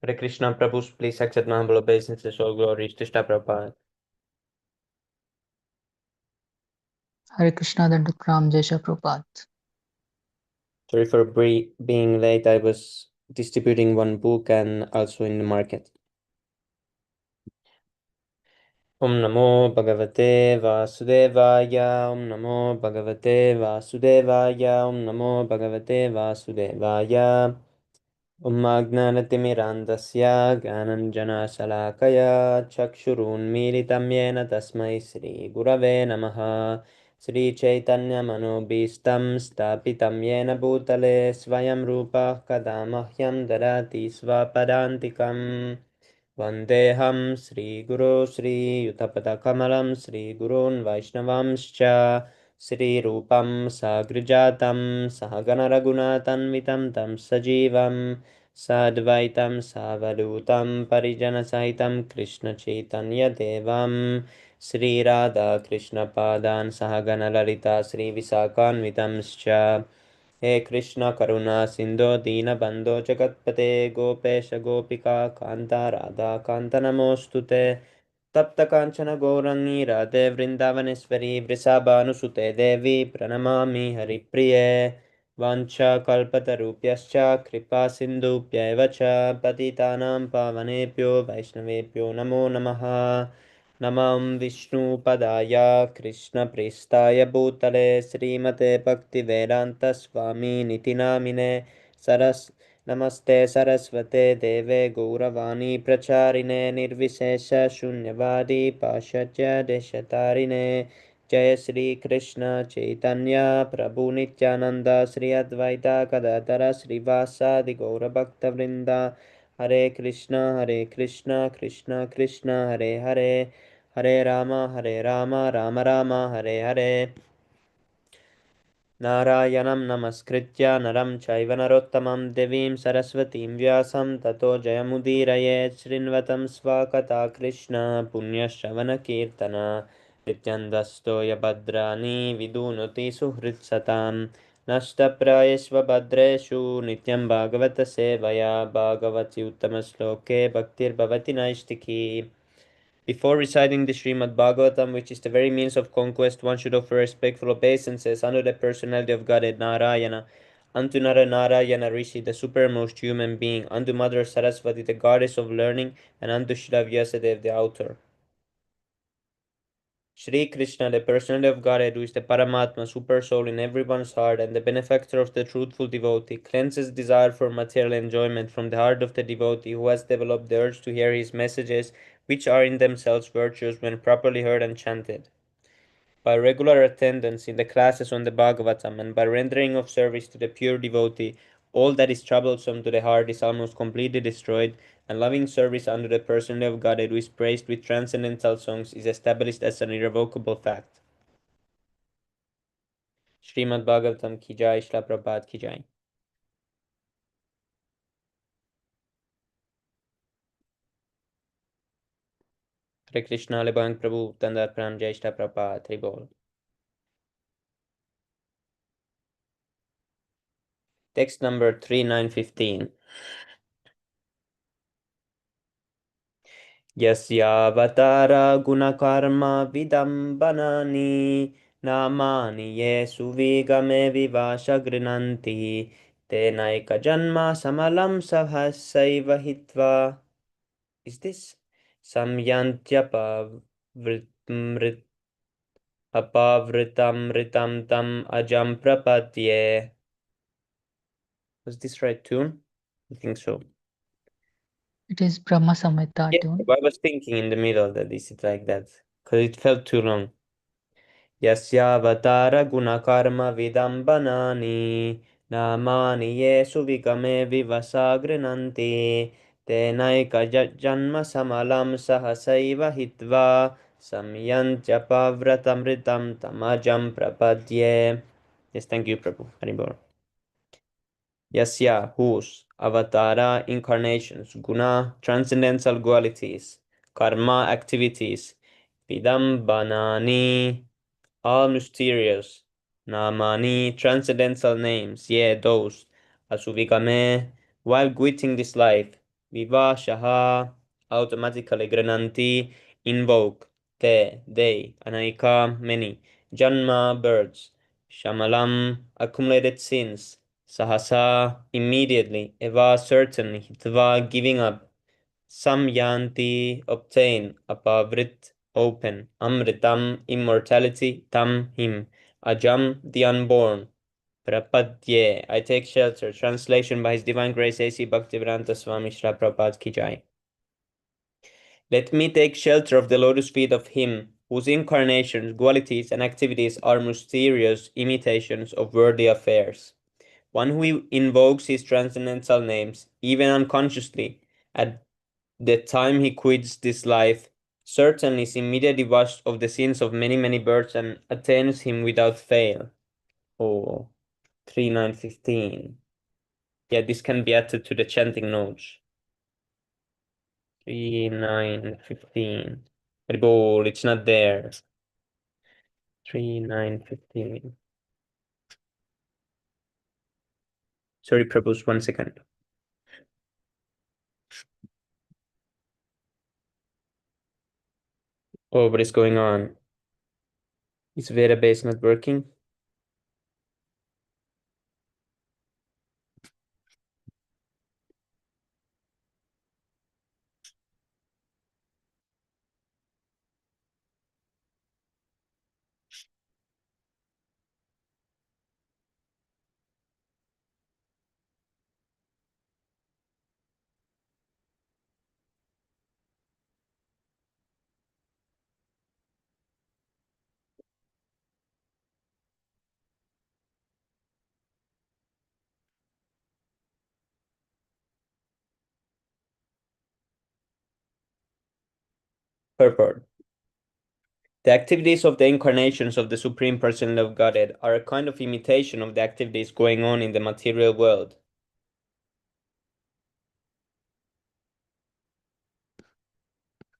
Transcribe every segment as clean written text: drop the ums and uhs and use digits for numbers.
Hare Krishna, Prabhu, please accept my humble obeisances, all glories to Krishna Prabhupada. Hare Krishna Dandapram Jai Shri Prabhupada. Sorry for being late. I was distributing one book and also in the market. Om Namo Bhagavate Vasudevaya. Om Namo Bhagavate Vasudevaya. Om Namo Bhagavate Vasudevaya. Om Agnanatimirandasya Gyananjana-Salakaya Chakshurunmilitam Yena Tasmai Shri Gurave Namaha. Shri Chaitanya Manobhistam Stapitam Yena Bhutale Svayam Rupa Kadamahyam Darati Svapadantikam Vandeham Shri Guru Shri Yutapadakamalam Shri Gurun Vaishnavamscha Shri Rupam Sagrijatam Sahagana Raghunathanvitam Tam Sajivam Sadvaitam Savadutam Parijana Sahitam Krishna Chaitanya Devam Shri Radha Krishna Padan Sahagana Lalita Shri Visakanvitamscha हे कृष्ण करुणा सिंधो दीनबंधो जगत्पते गोपेश गोपिका कांता राधा कांत नमोस्तुते तप्त कांचन गौरंगी राधे वृंदावनेश्वरी वृषभानुसुते देवी प्रणमामि हरिप्रिये वाञ्छाकल्पतरुभ्यश्च कृपा सिन्धुभ्यैव च पतितानां पावनेभ्यो वैष्णवेभ्यो नमो नमः नमं विष्णुपदाय कृष्णप्रेष्ठाय भूतले श्रीमते भक्तिवेदान्तस्वामिनिति नामिने सरस् नमस्ते सरस्वते देवे गौरवाणी प्रचारिणे निर्विशेष शून्यवादी पाश्चात्य देशतारिणे जय श्री कृष्ण चैतन्य प्रभु नित्यानंद श्री अद्वैता गदाधर श्रीवासादि गौरभक्तवृंदा हरे कृष्ण कृष्ण कृष्ण हरे हरे हरे राम राम राम हरे हरे नारायणं नमस्कृत्य नरं चैव नरोत्तमं देवीं सरस्वतीं व्यासं ततो जयमुदीरयेत् शृण्वतं स्वाकथा कृष्ण पुण्यश्रवणकीर्तन नित्यन्दस्तो यभद्राणि विदुनोति सुहृत्सतां नष्टप्रायेष्व भद्रेषु नित्यं भागवतसेवया भागवति उत्तमश्लोके भक्तिर्भवति नैष्टिकी. Before reciting the Śrīmad-Bhāgavatam, which is the very means of conquest, one should offer respectful obeisances unto the personality of Godhead Narayana, unto Narayana Rishi, the supermost human being, unto Mother Saraswati, the goddess of learning, and unto Srila Vyasadeva, the author. Shri Krishna, the personality of Godhead, who is the Paramatma, super soul in everyone's heart, and the benefactor of the truthful devotee, cleanses desire for material enjoyment from the heart of the devotee who has developed the urge to hear his messages, which are in themselves virtuous when properly heard and chanted. By regular attendance in the classes on the Bhagavatam and by rendering of service to the pure devotee, all that is troublesome to the heart is almost completely destroyed, and loving service unto the personality of Godhead who is praised with transcendental songs is established as an irrevocable fact. Śrīmad-Bhāgavatam ki jai, Śrīla Prabhupada ki jai. Hare Krishna, Lebang Prabhu, Tandar Pranam, Jai Śrīla Prabhupada, Hari Bol. Text number 3915. यस्यावतारा गुणकर्मा विदम्बनानि नामानि ये सुविगमे विवाश गृह्णन्ति तेनैकजन्म समलं सहसैव हित्वा. Is this अपavritam tam ajam prapatye? Was this right tune? I think so. It is Brahma Samhita Yeah, tune. I was thinking in the middle that this is like that because it felt too long. यस्यावतार गुणकर्म विदम्बनानि नामानि ये सुविगमे विवसा गृह्णन्ति तेनैकजन्मसमलं सहसैव हित्वा संयन्त्यपव्रतमृतं तमजं प्रपद्ये. Yes, thank you, Prabhu. Haribol. Yasya, whose, avatara, incarnations, guna, transcendental qualities, karma, activities, vidambanani, all mysterious, namani, transcendental names, those, asuvigame, while quitting this life, vivashaha, automatically grananti, invoke, te, they, anaika, many, janma, birds, shamalam, accumulated sins, sahasa, immediately, eva, certainly, hitva, giving up, samyanti, obtain, apavrit, open, amritam, immortality, tam, him, ajam, the unborn, prapadye, I take shelter. Translation by His Divine Grace A.C. Bhaktivedanta Swami Srila Prabhupada Ki Jai. Let me take shelter of the lotus feet of Him whose incarnations, qualities, and activities are mysterious imitations of worldly affairs. One who invokes His transcendental names, even unconsciously, at the time he quits this life, certainly is immediately washed of the sins of many, many births and attains Him without fail. Oh, 3915. Yeah, this can be added to the chanting notes. 3915. Haribol, it's not there. 3915. Sorry, Prabhus, 1 second. Oh, what is going on? Is Vetabase not working? Purport. The activities of the incarnations of the Supreme Personality of Godhead are a kind of imitation of the activities going on in the material world.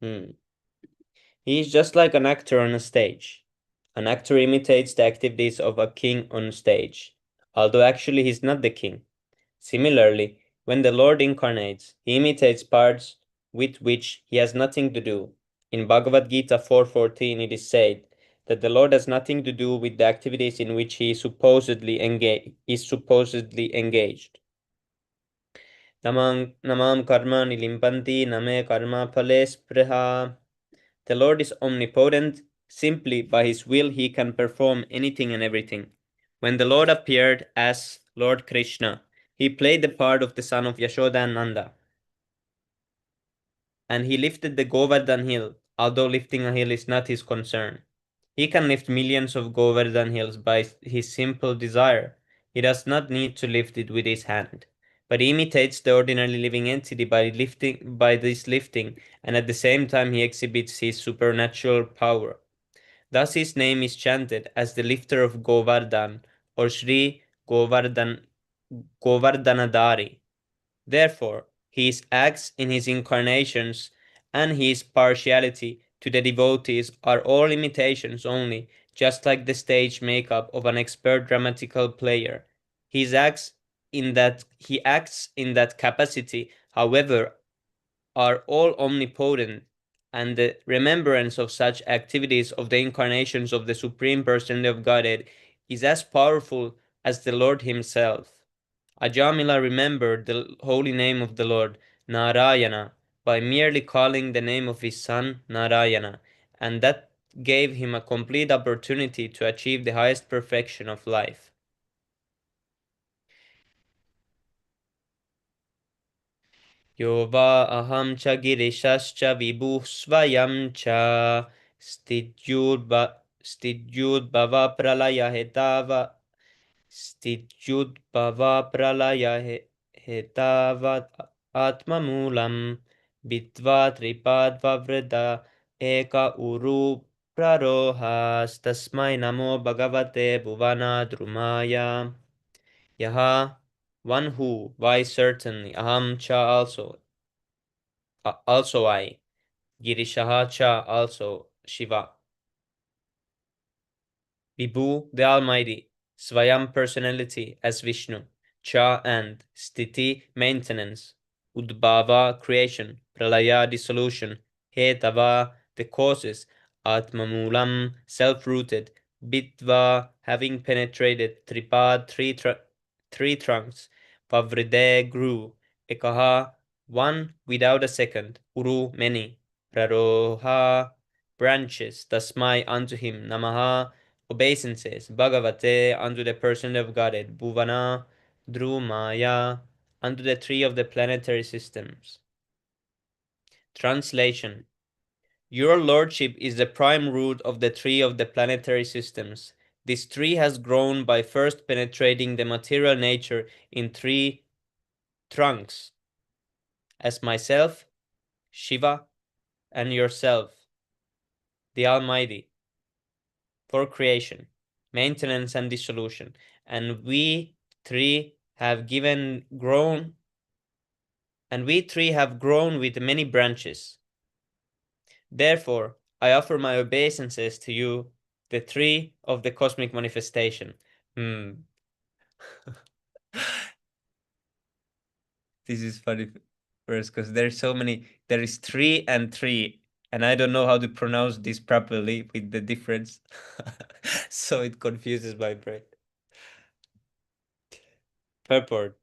He is just like an actor on a stage. An actor imitates the activities of a king on stage, although actually he is not the king. Similarly, when the Lord incarnates, he imitates parts with which he has nothing to do. In Bhagavad Gita 4.14 it is said that the Lord has nothing to do with the activities in which he is supposedly engaged. Namam karma nilimpanti name karma phale spriha. The Lord is omnipotent. Simply by His will He can perform anything and everything. When the Lord appeared as Lord Krishna, He played the part of the son of Yashoda and Nanda. And He lifted the Govardhan hill, although lifting a hill is not His concern. He can lift millions of Govardhan hills by His simple desire. He does not need to lift it with His hand. But He imitates the ordinary living entity by this lifting, and at the same time He exhibits His supernatural power. Thus his name is chanted as the lifter of Govardhan or Sri Govardhanadari. Therefore, his acts in his incarnations and his partiality to the devotees are all imitations only, just like the stage makeup of an expert dramatical player. He acts in that capacity, however, are all omnipotent, and the remembrance of such activities of the incarnations of the Supreme Personality of Godhead is as powerful as the Lord Himself. Ajamila remembered the holy name of the Lord, Narayana, by merely calling the name of his son Narayana, and that gave him a complete opportunity to achieve the highest perfection of life. यो वा अहं च गिरिशश्च विभुः स्वयं च स्थित्युद्भवप्रलयहेताव स्थित्युद्भवप्रलयहेतावत् आत्ममूलं भित्त्वा त्रिपाद्ववृद एक उरु प्ररोहस्तस्मै नमो भगवते भुवनाद्रुमाय. Yaha, one who, why certainly, aham cha also I, Girishaha cha also Shiva. Vibhu, the Almighty, Swayam personality as Vishnu, cha and Stiti maintenance, Udbhava, creation, Pralaya, dissolution, Hetava, the causes, Atmamulam, self-rooted, Bitva, having penetrated, Tripad, three trunks, Pavride, grew, Ekaha, one without a second, Uru, many, Praroha, branches, Tasmai, unto him, Namaha, obeisances, Bhagavate, unto the person of Godhead, Bhuvana, Drumaya, unto the tree of the planetary systems. Translation. Your lordship is the prime root of the tree of the planetary systems. This tree has grown by first penetrating the material nature in three trunks, as myself, Shiva, and yourself, the Almighty, for creation, maintenance, and dissolution. And we three have grown with many branches. Therefore, I offer my obeisances to you, the three of the cosmic manifestation. This is funny first because there's so many. There is three and three, and I don't know how to pronounce this properly with the difference. So it confuses my brain. Purport.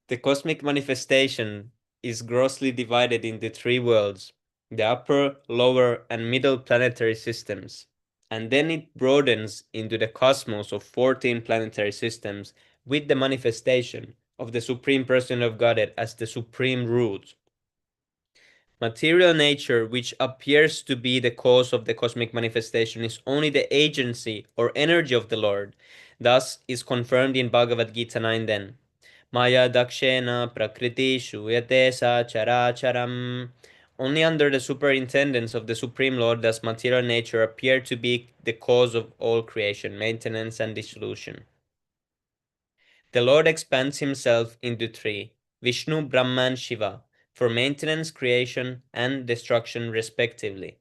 The cosmic manifestation is grossly divided into three worlds, the upper, lower, and middle planetary systems. And then it broadens into the cosmos of 14 planetary systems with the manifestation of the Supreme Person of Godhead as the supreme root. Material nature, which appears to be the cause of the cosmic manifestation, is only the agency or energy of the Lord. Thus is confirmed in Bhagavad Gita 9 then. Maya dakshena prakriti shuyate sa characharam. Only under the superintendence of the Supreme Lord does material nature appear to be the cause of all creation, maintenance, and dissolution. The Lord expands himself into three, Vishnu, Brahman, Shiva, for maintenance, creation, and destruction respectively.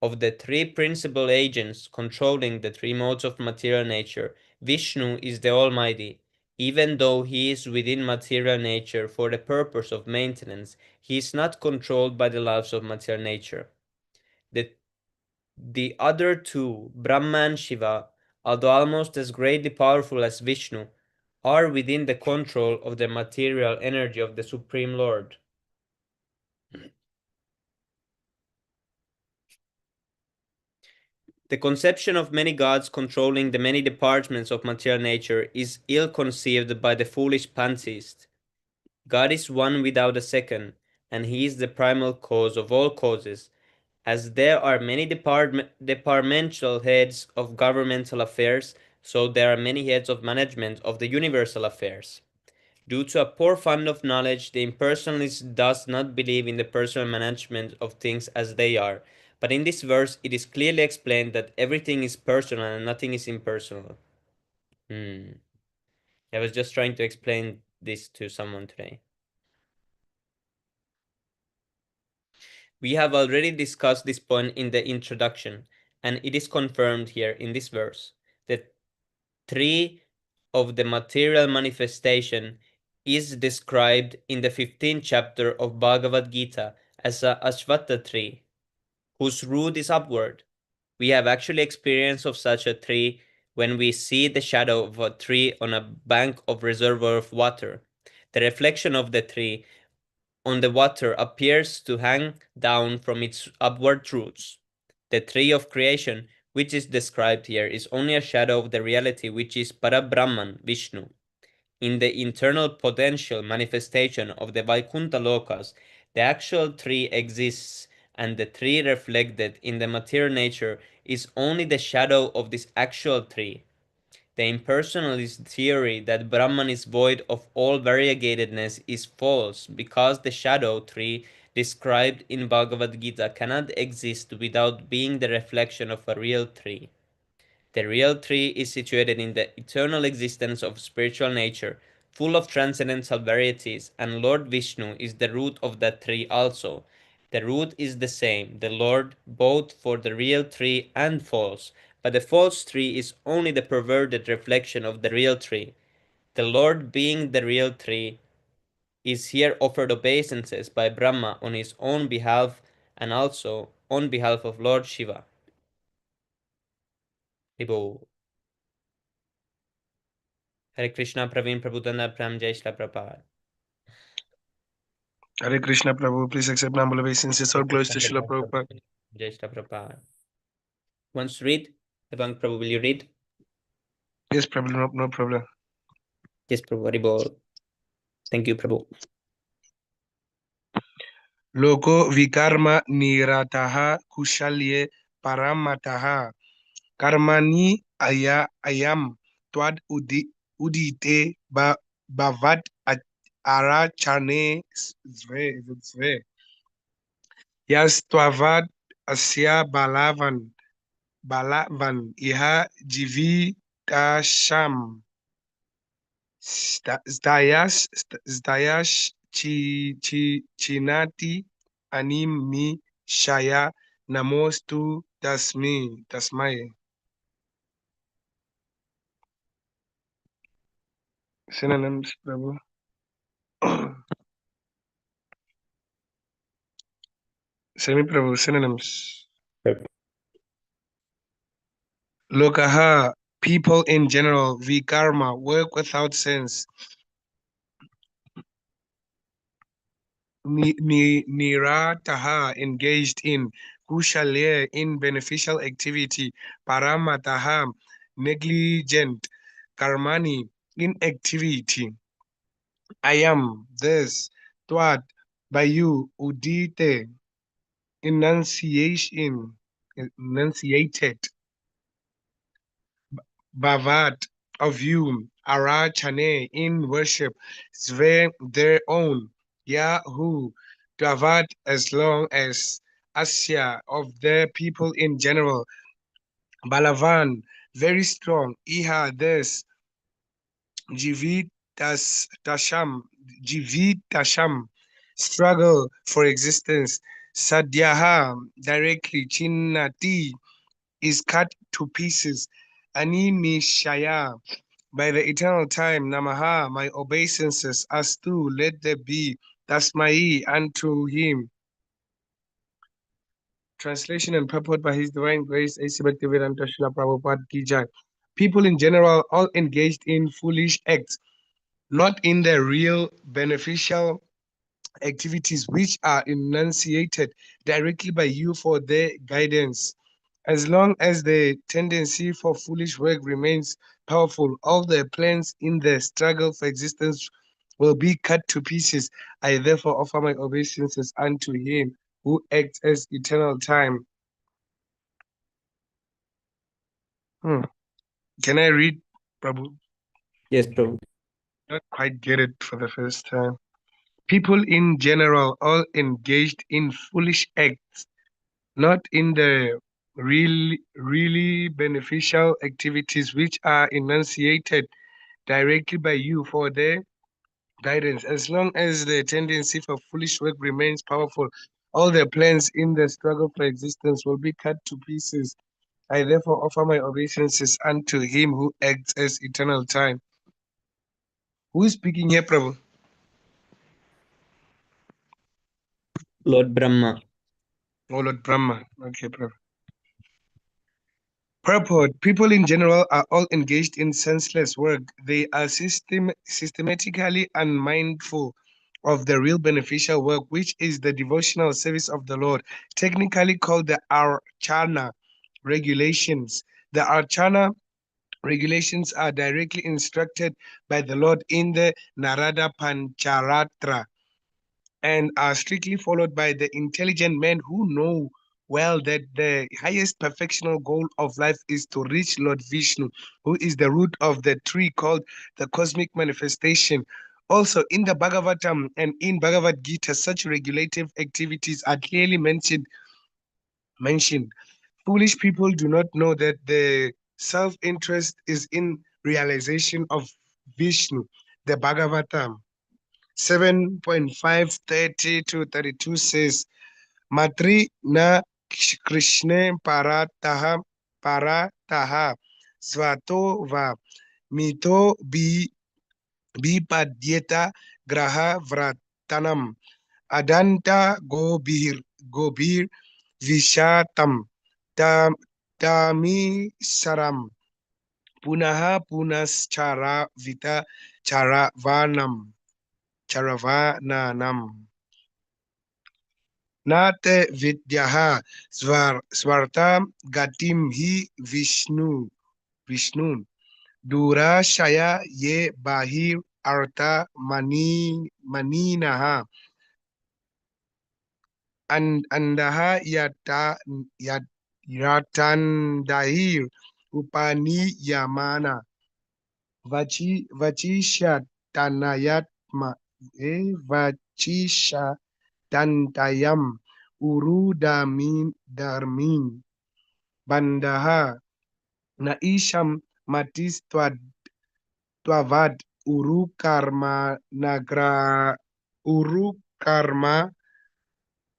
Of the three principal agents controlling the three modes of material nature, Vishnu is the Almighty. Even though he is within material nature for the purpose of maintenance, he is not controlled by the laws of material nature. The other two, Brahma and Shiva, although almost as greatly powerful as Vishnu, are within the control of the material energy of the Supreme Lord. The conception of many gods controlling the many departments of material nature is ill conceived by the foolish pantheist. God is one without a second, and he is the primal cause of all causes. As there are many departmental heads of governmental affairs, so there are many heads of management of the universal affairs. Due to a poor fund of knowledge, the impersonalist does not believe in the personal management of things as they are. But in this verse, it is clearly explained that everything is personal and nothing is impersonal. I was just trying to explain this to someone today. We have already discussed this point in the introduction, and it is confirmed here in this verse. The tree of the material manifestation is described in the 15th chapter of Bhagavad Gita as a Ashvattha tree, whose root is upward. We have actually experience of such a tree when we see the shadow of a tree on a bank of reservoir of water. The reflection of the tree on the water appears to hang down from its upward roots. The tree of creation, which is described here, is only a shadow of the reality which is Parabrahman, Vishnu. In the internal potential manifestation of the Vaikuntha Lokas, the actual tree exists, and the tree reflected in the material nature is only the shadow of this actual tree. The impersonalist theory that Brahman is void of all variegatedness is false because the shadow tree described in Bhagavad Gita cannot exist without being the reflection of a real tree. The real tree is situated in the eternal existence of spiritual nature, full of transcendental varieties, and Lord Vishnu is the root of that tree also. The root is the same, the Lord, both for the real tree and false, but the false tree is only the perverted reflection of the real tree. The Lord being the real tree, is here offered obeisances by Brahma on his own behalf and also on behalf of Lord Shiva. Hare Krishna, Praveen Prabhupada, Pram Jai Shri Prabhupada. Hare Krishna, Prabhu. Please accept humble obeisances. All glories to Srila Prabhupada. Jai Shri Prabhupada. Wants to read? Devang Prabhu, will you read? Yes, Prabhu, no problem. Yes, Prabhu. Hare Thank you, Prabhu. Loko vikarma nirataha kushalye paramataha karmani ayam twad udite bavat arachane sve yas twavad asya balavan iha jivitasham Zdayash Chinati Anim Mi Shaya Namostu Tasmai. Synonyms, Prabhu. Semi Prabhu, synonyms. Lokaha, people in general, vikarma, work without sense. Nirataha, engaged in. Kushalya, in beneficial activity. Paramataha, negligent. Karmani, inactivity. I am this. Twat, by you. Udite, enunciated. Bhavat, of you. Arachane, in worship. Sve, their own. Yahu, Dvavat, as long as. Asya, of their people in general. Balavan, very strong. Iha, this. Jivitasham, struggle for existence. Sadhyaha, directly. Chinnati, is cut to pieces. Animishaya, by the eternal time. Namaha, my obeisances. Astu, let there be. Tasmai, unto him. Translation and purport by His Divine Grace, A.C. Bhaktivedanta Srila Prabhupada Ki Jai. People in general, all engaged in foolish acts, not in the real beneficial activities which are enunciated directly by you for their guidance. As long as the tendency for foolish work remains powerful, all their plans in the struggle for existence will be cut to pieces. I therefore offer my obeisances unto him who acts as eternal time. Can I read, Prabhu? Yes, Prabhu. Not quite get it for the first time. People in general, all engaged in foolish acts, not in the really beneficial activities which are enunciated directly by you for their guidance. As long as the tendency for foolish work remains powerful, all their plans in the struggle for existence will be cut to pieces. I therefore offer my obeisances unto him who acts as eternal time. Who is speaking here, Prabhu? Lord Brahma. Oh, Lord Brahma. Okay, Prabhu. Purport. People in general are all engaged in senseless work. They are systematically unmindful of the real beneficial work, which is the devotional service of the Lord, technically called the Archana regulations. The Archana regulations are directly instructed by the Lord in the Narada Pancharatra and are strictly followed by the intelligent men who know well that the highest perfectional goal of life is to reach Lord Vishnu, who is the root of the tree called the cosmic manifestation. Also, in the Bhagavatam and in Bhagavad Gita, such regulative activities are clearly mentioned. Foolish people do not know that the self-interest is in realization of Vishnu. The Bhagavatam 7.530 to 32 says, Matri na Krishna parataha svato va mito Bipadyeta graha vratanam adanta gobir vishatam tamisaram punaha punaschara vita charavananam nate vidyaha svartam gatim hi vishnun durashaya ye bahir arta maninaha andaha yatandahir upani yamana vachisha tanayatma vachisha tantayam urudamin darmin bandaha naisham matis twavad urukarma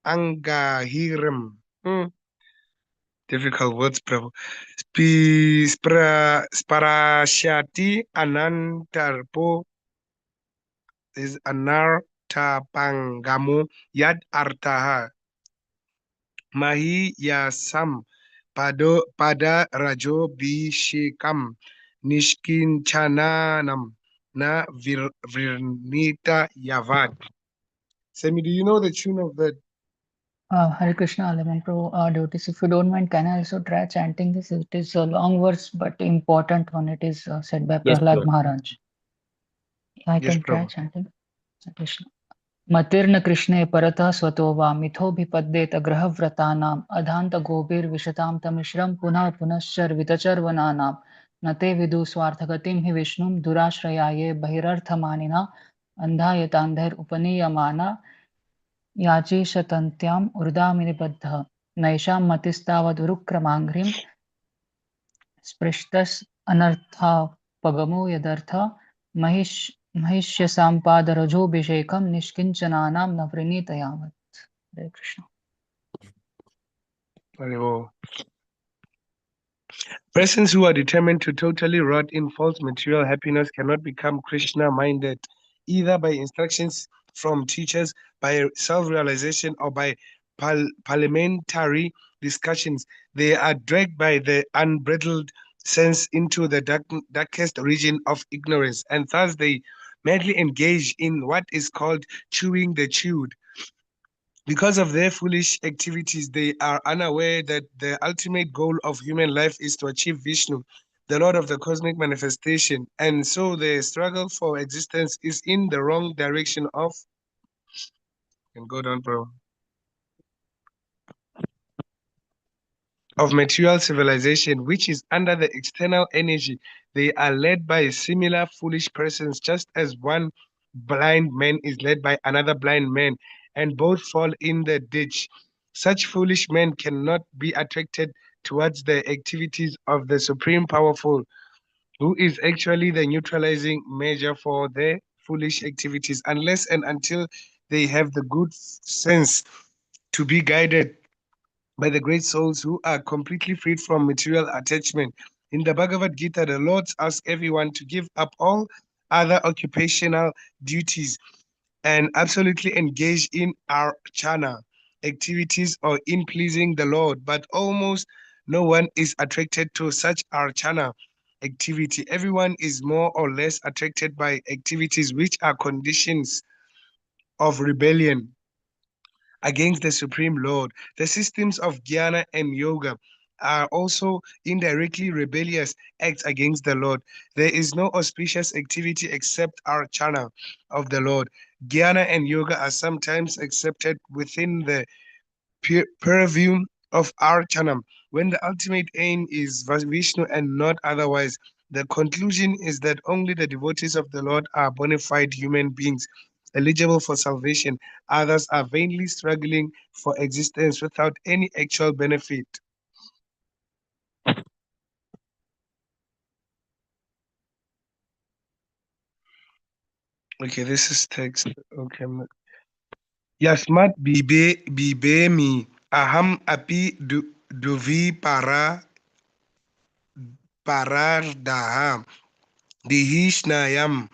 angahiram. Difficult words, Prabhu. Sparashati anantarpo is anartapangamu yad artaha mahi yasam pada rajo bishikam nishkinchananam na virnita yavad. Semi, do you know the tune of that? Hare Krishna, Lemon Pro devotees. If you don't mind, can I also try chanting this? It is a long verse, but important one. It is said by Yes, Prahlad Prabhu. Maharaj. I Yes, can try Prabhu. chanting. Hare Krishna. मतिर्न कृष्णे परतः स्वतो वा मिथोभिपद्येत ग्रहव्रतानाम् अधान्तगोभिर्विशतां तमिश्रं पुनः पुनश्चर्वितचर्वनानां न ते विदु स्वार्थगतिं हि विष्णुं दुराश्रयाये बहिरर्थमानिना अन्धायतान्धैरुपनीयमाना याचीशतन्त्याम् ऊर्ध्वनिबद्धः नैषां मतिस्तावदुरुक्रमाङ्घ्रिं स्पृष्टस् अनर्थापगमो यदर्थ महिष्यसाम्पादरजोऽभिषेकं निष्किञ्चनानां न वृणीत यावत्. Hare Krishna. Very well. Persons who are determined to totally rot in false material happiness cannot become Krishna minded, either by instructions from teachers, by self realization, or by parliamentary discussions. They are dragged by the unbridled sense into the darkest region of ignorance, and thus they madly engage in what is called chewing the chewed. Because of their foolish activities, they are unaware that the ultimate goal of human life is to achieve Vishnu, the Lord of the cosmic manifestation, and so their struggle for existence is in the wrong direction of. And go down, bro. Of material civilization, which is under the external energy. They are led by similar foolish persons, just as one blind man is led by another blind man, and both fall in the ditch. Such foolish men cannot be attracted towards the activities of the Supreme Powerful, who is actually the neutralizing measure for their foolish activities, unless and until they have the good sense to be guided by the great souls who are completely freed from material attachment. In the Bhagavad Gita, the Lord asks everyone to give up all other occupational duties and absolutely engage in archana activities or in pleasing the Lord. But almost no one is attracted to such archana activity. Everyone is more or less attracted by activities which are conditions of rebellion against the Supreme Lord. The systems of jnana and yoga are also indirectly rebellious acts against the Lord. There is no auspicious activity except archana of the Lord. Jnana and yoga are sometimes accepted within the purview of archana when the ultimate aim is Vishnu and not otherwise. The conclusion is that only the devotees of the Lord are bona fide human beings eligible for salvation. Others are vainly struggling for existence without any actual benefit. Okay, this is text. Okay. Yasmat bibemi aham api duvi parardaha dihishnayam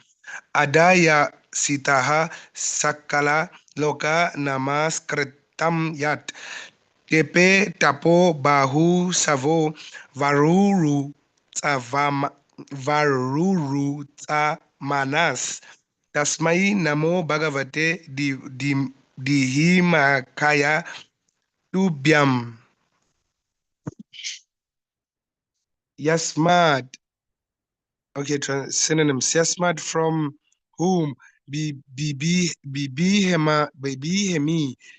Adaya sitaha sakala loka namaskritam yat. Tepe tapo bahu savo varuru manas. Tasmai namo bhagavate dihimakaya tubhyam. Yasmad. Okay, synonyms. Yasmad from whom? Hemi.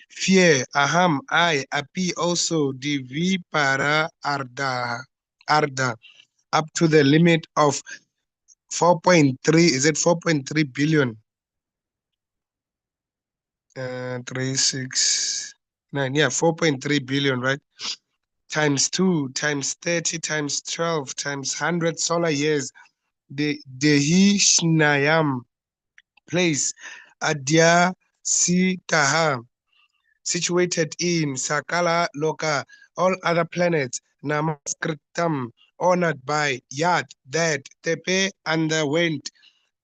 Fear. Aham. I. Api also. Divi para arda. Up to the limit of 4.3. Is it 4.3 billion? 369. Yeah, 4.3 billion, right? Times 2, times 30, times 12, times 100 solar years. Dehi Shnayam place. Adya Sitaha, situated in Sakala Loka, all other planets. Namaskritam, honored by Yat, that Tepe underwent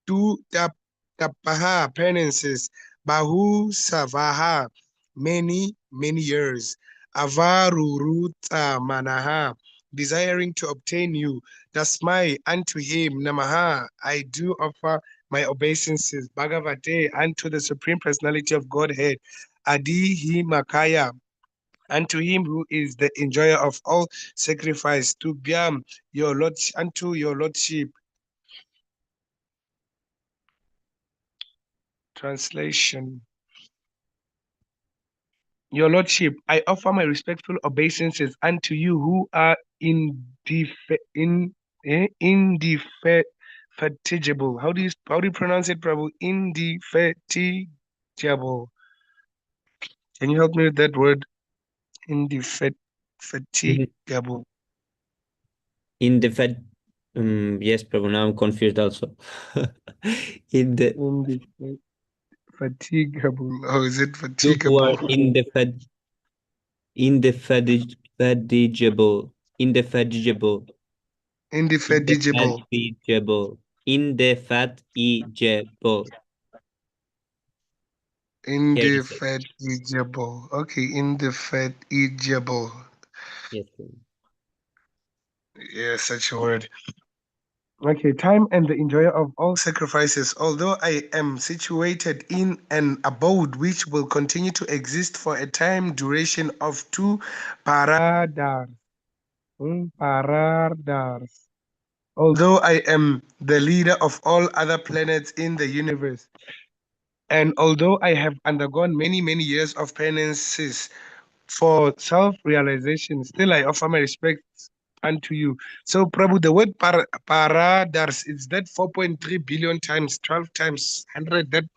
two tapaha penances, Bahu Savaha, many years, Avaruruta Manaha, desiring to obtain you, Dasmai unto him, Namaha, I do offer my obeisances, Bhagavate, unto the Supreme Personality of Godhead, Adihi Makaya, unto him who is the enjoyer of all sacrifice, to Biam, your Lord, unto your Lordship. Translation. Your Lordship, I offer my respectful obeisances unto you who are indefatigable. How do you pronounce it, Prabhu? Indefatigable. Can you help me with that word? Indefatigable. In the Fed, yes, Prabhu, now I'm confused also. In the Indefatigable. Oh, is it you who are fatigable? indefatigable, indefatigable, Indefatigable. indefatigable, indefatigable. Here is it. Indefatigable. Okay, indefatigable. Yes, Prabhu. Yeah, such a word. Okay, time and the enjoyer of all sacrifices, although I am situated in an abode which will continue to exist for a time duration of 2 paradars. Paradars. Although I am the leader of all other planets in the universe, and although I have undergone many years of penances for self-realization, still I offer my respects unto you. So, Prabhu, the word paradars is that 4.3 billion times 12 times 100,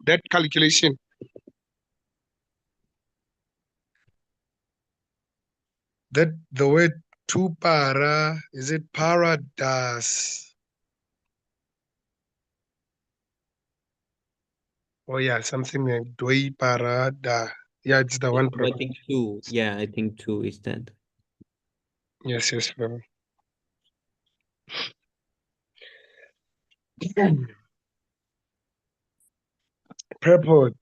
that calculation. That the word tu para, is it paradise? Oh yeah, something like doi parada. Yeah, it's the one, I Prabhu. think two. Yeah, I think two is that. Yes, Prabhu. Purport.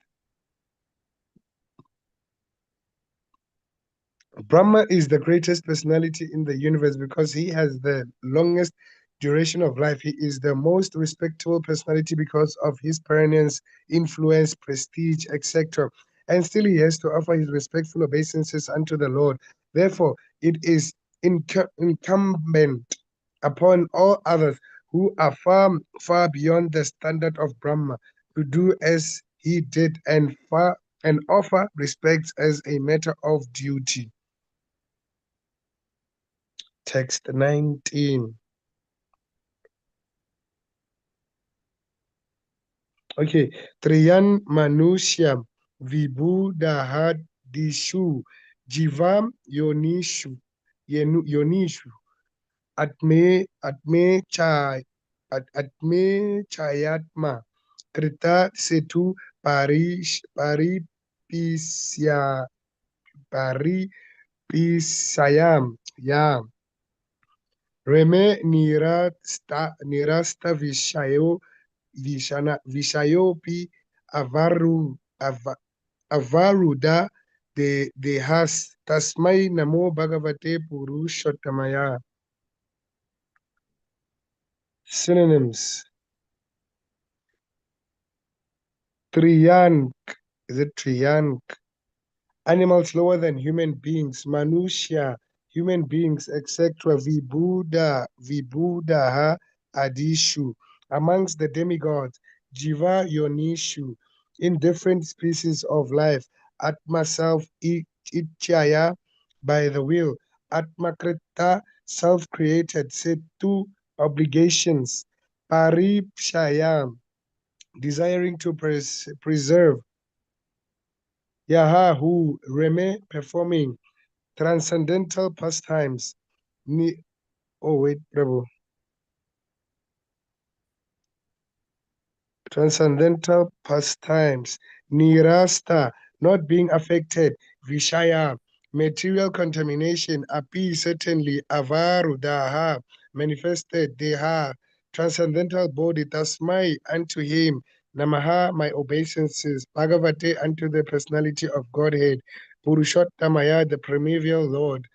Brahma is the greatest personality in the universe because he has the longest duration of life. He is the most respectable personality because of his presence, influence, prestige, etc. And still he has to offer his respectful obeisances unto the Lord. Therefore, it is incumbent upon all others who are far beyond the standard of Brahma to do as he did and offer respects as a matter of duty. Text 19. Okay. Triyan Manusyam Vibhudahadishu Jivam Yonishu Atme Chayatma Krita Setu Paripisayam Yam Reme Nirasta Vishayo Vishayopi Avaruda Dehas Tasmai Namo Bhagavate Purushottamaya. Synonyms. Triyank. Is it Triyank? Animals lower than human beings. Manusya. Human beings, etc. Vibhudaha Adishu. Amongst the demigods. Jiva Yonishu. In different species of life. Atma self Ichaya by the will. Atmakrita self-created. Setu obligations. Paripshaya desiring to preserve. Yaha who reme performing transcendental pastimes. Prabhu. Transcendental pastimes. Nirasta, not being affected. Vishaya, material contamination. Api, certainly. Avaru, daha, manifested. Deha, transcendental body. Tasmai, unto him. Namaha, my obeisances. Bhagavate, unto the personality of Godhead. Purushottamaya, the primeval Lord.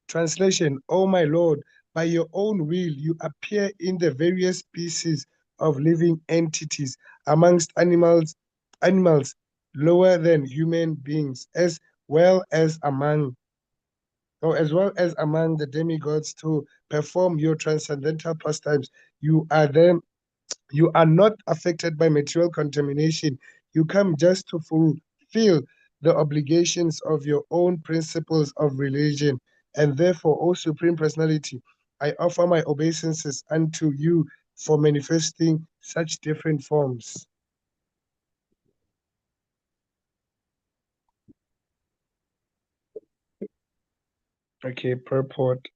Translation, O my Lord, by your own will you appear in the various species of living entities amongst animals lower than human beings, as well as among the demigods to perform your transcendental pastimes. You are not affected by material contamination. You come just to fulfill the obligations of your own principles of religion, and therefore, O Supreme Personality, I offer my obeisances unto you for manifesting such different forms. Okay, purport.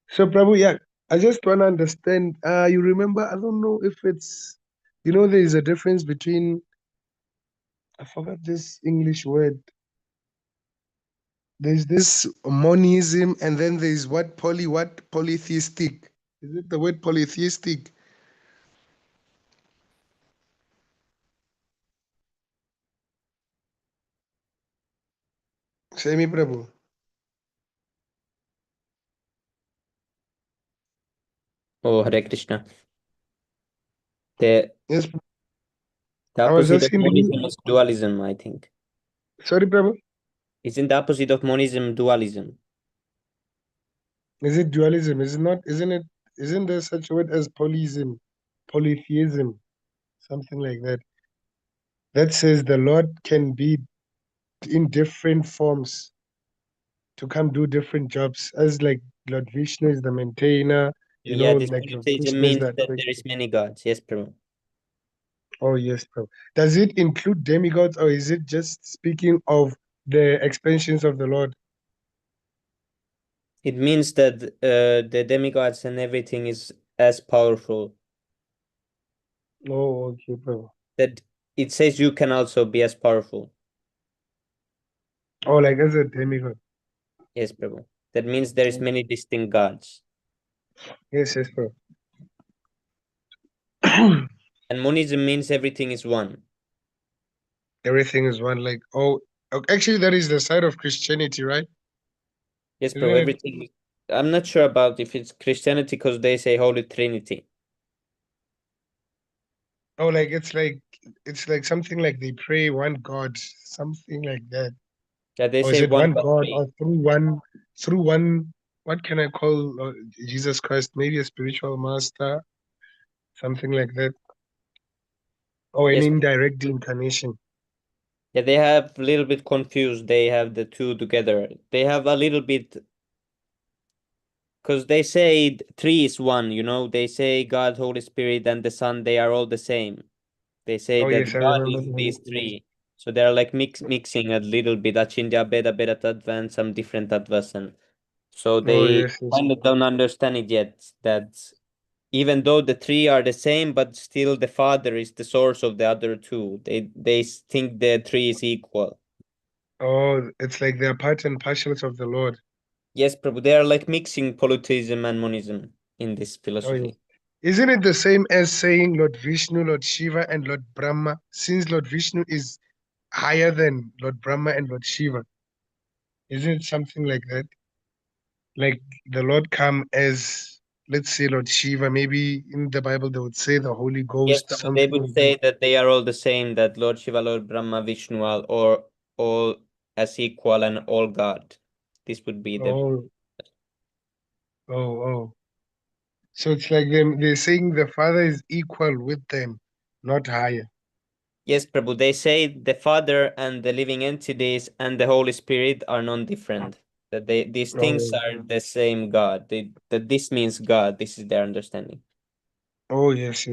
So, Prabhu, yeah, I just want to understand. You remember, I don't know if it's, there is a difference between, I forgot this English word. There's this monism, and then there's polytheistic. Is it the word polytheistic? Shami Prabhu. Oh, Hare Krishna. The Yes, I was opposite of asking. monism is dualism, I think. Sorry, Prabhu. Isn't the opposite of monism dualism? Is it dualism? Is it not? Isn't it? Isn't there such a word as polytheism, something like that? That says the Lord can be in different forms to come do different jobs, as like Lord Vishnu is the maintainer. Yeah, this Like Lord polytheism Krishna is means that. that there is many gods. Yes, Prabhu. Oh, yes, Prabhu. Does it include demigods, or is it just speaking of the expansions of the Lord? It means that the demigods and everything is as powerful. Oh, okay, Prabhu. That it says you can also be as powerful. Oh, like as a demigod. Yes, Prabhu. That means there is many distinct gods. Yes, yes, Prabhu. And monism means everything is one. Everything is one. Like, actually, that is the side of Christianity, right? Yes, Isn't Prabhu. it? Everything. I'm not sure about if it's Christianity because they say Holy Trinity. Oh, like it's like something like they pray one God, something like that. Yeah, they Or is say it one one God God, three. or through one? What can I call Jesus Christ? Maybe a spiritual master, something like that, or an Yes. indirect incarnation. Yeah, they have a little bit confused. They have the two together. They have a little bit because they say three is one, they say God, Holy Spirit, and the Son, they are all the same. They say Oh, that yes, I God remember is the Holy these Spirit. three. So they're like mixing a little bit. Achintya Beda Beda Tattva and some different tattvas. And so Oh, they yes, yes. kind of don't understand it yet. That even though the three are the same, but still the Father is the source of the other two. They think the three is equal. Oh, it's like they're part and parcels of the Lord. Yes, Prabhu. They are like mixing polytheism and monism in this Oh, yes. philosophy. Isn't it the same as saying Lord Vishnu, Lord Shiva, and Lord Brahma, since Lord Vishnu is higher than Lord Brahma and Lord Shiva? Isn't it something like that? Like the Lord come as, let's say, Lord Shiva. Maybe in the Bible they would say the Holy Yes, Ghost, Prabhu, they something would like that. say that they are all the same, that Lord Shiva, Lord Brahma, Vishnu are all as equal and all God. This would be the Oh, oh. So it's like they're saying the Father is equal with them, not higher. yes, Prabhu. They say the Father and the living entities and the Holy Spirit are non-different. That these things Oh, are the same God. That this means God. This is their understanding. oh yes,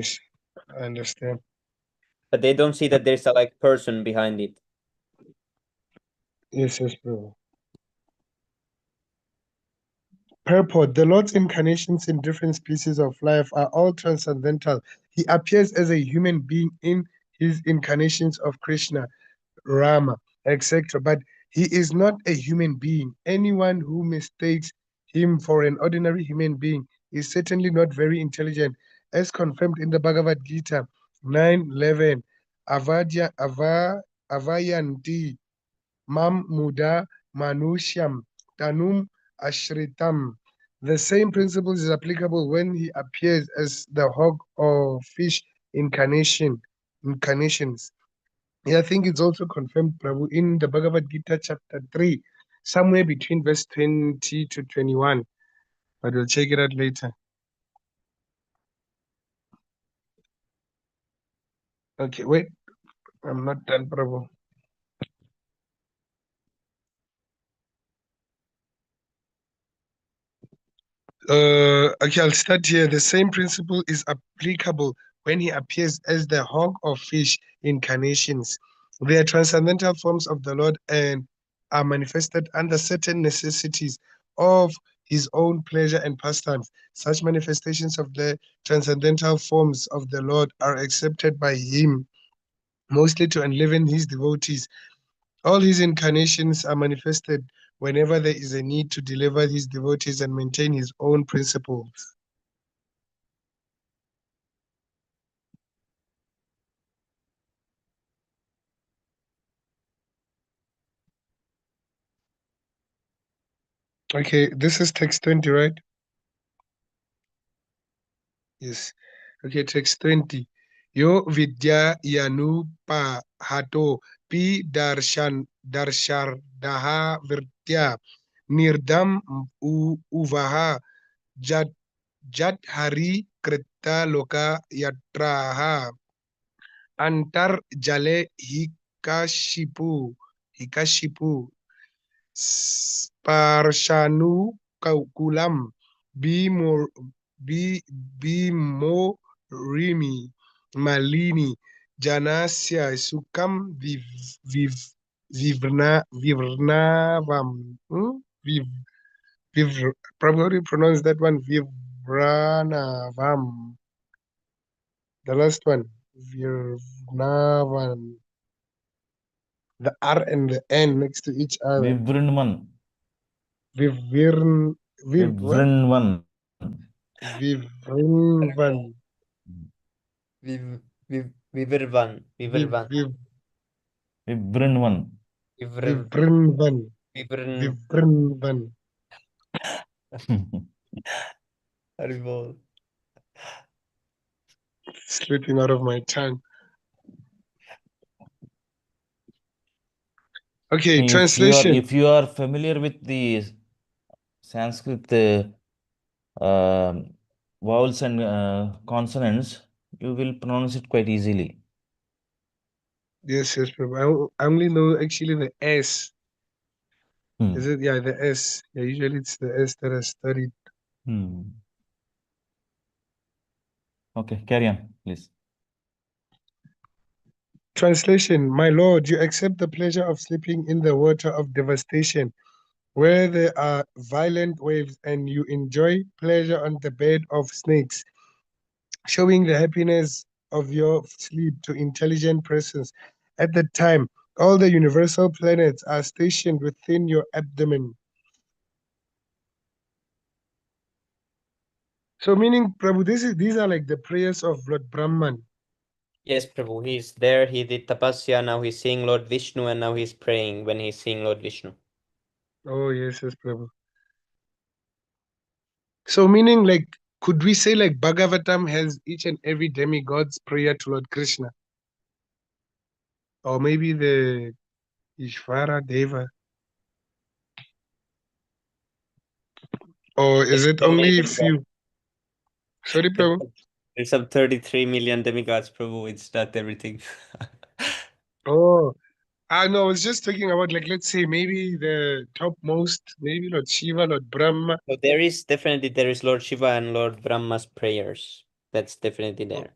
I understand. But they don't see that there's a like person behind it. Yes, bro. Purport: the Lord's incarnations in different species of life are all transcendental. He appears as a human being in his incarnations of Krishna, Rama, etc. But he is not a human being. Anyone who mistakes him for an ordinary human being is certainly not very intelligent, as confirmed in the Bhagavad Gita 9:11. Avayanti mam muda manushyam tanum ashritam. The same principle is applicable when he appears as the hog or fish incarnations. Yeah, I think it's also confirmed, Prabhu, in the Bhagavad Gita chapter 3, somewhere between verse 20 to 21. But we'll check it out later. Okay, wait, I'm not done, Prabhu. Okay, I'll start here. The same principle is applicable when he appears as the hog or fish incarnations. They are transcendental forms of the Lord and are manifested under certain necessities of his own pleasure and pastimes. Such manifestations of the transcendental forms of the Lord are accepted by him mostly to enliven his devotees. All his incarnations are manifested whenever there is a need to deliver his devotees and maintain his own principles. Okay, this is text 20, right? Yes. Okay, text 20. Yo vidya yanu pa hato pi darshar daha virtya nirdam uvaha jat jat hari krita loka yatraha antar jale hikashipu Sparshanu Kulam Bimor Bimorimi Malini Janasya Sukam Vivrnavam. Viv, Viv, probably pronounce that one Vivranavam. The last one, Virnavam. The R and the N next to each other. Vivrinvan. Vivrin, what? Vivrinvan. Vivrinvan. Vivirvan. Vivrinvan. Vivrinvan. Vivrin. Vivrinvan. Haribol. Slipping out of my tongue. Okay, translation. If you are familiar with the Sanskrit vowels and consonants, you will pronounce it quite easily. Yes, Prabhu. I only know actually the S. Is it? Yeah, the S. Yeah, usually it's the S that I studied. Okay, carry on, please. Translation. My Lord, you accept the pleasure of sleeping in the water of devastation, where there are violent waves, and you enjoy pleasure on the bed of snakes, showing the happiness of your sleep to intelligent persons. At that time, all the universal planets are stationed within your abdomen. So meaning, Prabhu, these are like the prayers of Lord Brahman. Yes, Prabhu, he's there, he did tapasya, now he's seeing Lord Vishnu, and now he's praying when he's seeing Lord Vishnu. Oh, yes, Prabhu. So meaning, like, could we say like Bhagavatam has each and every demigod's prayer to Lord Krishna? Or maybe the Ishvara Deva? Or is it So only many a few? Sorry, Prabhu? There's some 33 million demigods, Prabhu, it's not everything. Oh, no, I was just talking about, like, let's say maybe the topmost, maybe Lord Shiva, Lord Brahma. So there is Lord Shiva and Lord Brahma's prayers. That's definitely there.